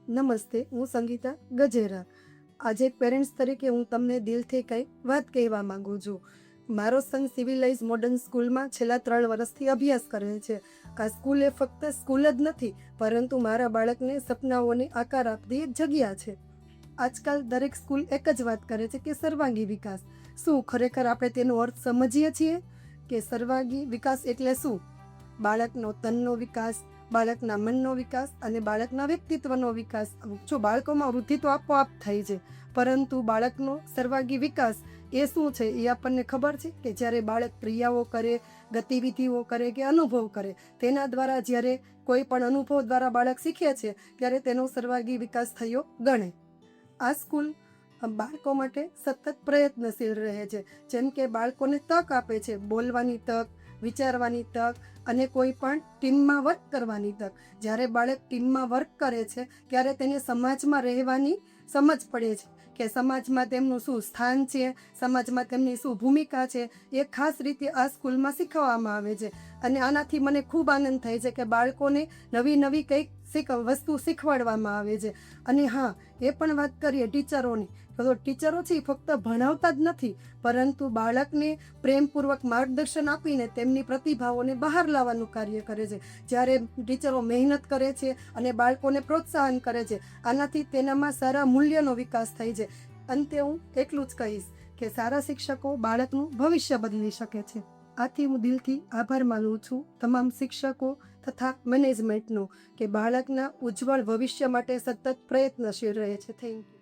નમસ્તે, હું સંગીતા ગજેરા. આજે એક પેરેન્ટ્સ તરીકે હું તમને દિલથી કંઈ વાત કહેવા માંગુ છું. મારો સન સિવિલાઇઝ મોડર્ન સ્કૂલમાં છેલ્લા 3 વર્ષથી અભ્યાસ કરે છે. આ સ્કૂલ એ ફક્ત સ્કૂલ જ નથી, પરંતુ મારા બાળકને સપનાઓને આકાર આપતી એક જગ્યા છે. આજકાલ દરેક સ્કૂલ એક જ વાત કરે છે કે સર્વાંગી વિકાસ. શું ખરેખર આપણે તેનો અર્થ સમજીએ છીએ કે સર્વાંગી વિકાસ એટલે શું? બાળકનો તનનો વિકાસ, બાળકના મનનો વિકાસ અને બાળકના વ્યક્તિત્વનો વિકાસ. જો બાળકોમાં વૃદ્ધિ તો આપોઆપ થાય છે, પરંતુ બાળકનો સર્વાંગી વિકાસ એ શું છે એ આપણને ખબર છે કે જ્યારે બાળક ક્રિયાઓ કરે, ગતિવિધિઓ કરે કે અનુભવ કરે, તેના દ્વારા જ્યારે કોઈ પણ અનુભવ દ્વારા બાળક શીખે છે ત્યારે તેનો સર્વાંગી વિકાસ થયો ગણે. આ સ્કૂલ બાળકો માટે સતત પ્રયત્નશીલ રહે છે. જેમ કે બાળકોને તક આપે છે, બોલવાની તક, વિચારવાની તક અને કોઈ પણ ટીમમાં વર્ક કરવાની તક. જ્યારે બાળક ટીમમાં વર્ક કરે છે ત્યારે તેને સમાજમાં રહેવાની સમજ પડે છે કે સમાજમાં તેમનું શું સ્થાન છે, સમાજમાં તેમની શું ભૂમિકા છે. એ ખાસ રીતે આ સ્કૂલમાં શીખવવામાં આવે છે અને આનાથી મને ખૂબ આનંદ થાય છે કે બાળકોને નવી નવી કંઈક વસ્તુ શીખવાડવામાં આવે છે. અને હા, એ પણ વાત કરીએ ટીચરોની, તો ટીચરો છે એ ફક્ત ભણાવતા જ નથી, પરંતુ બાળકને પ્રેમપૂર્વક માર્ગદર્શન આપીને તેમની પ્રતિભાઓને બહાર લાવવાનું કાર્ય કરે છે. જ્યારે ટીચરો મહેનત કરે છે અને બાળકોને પ્રોત્સાહન કરે છે, આનાથી તેનામાં સારા મૂલ્યનો વિકાસ થાય છે. અંતે હું એટલું જ કહીશ કે સારા શિક્ષકો બાળકનું ભવિષ્ય બદલી શકે છે. આથી હું દિલથી આભાર માનું છું તમામ શિક્ષકો તથા મેનેજમેન્ટનો કે બાળકના ઉજ્જવળ ભવિષ્ય માટે સતત પ્રયત્નશીલ રહે છે. Thank you.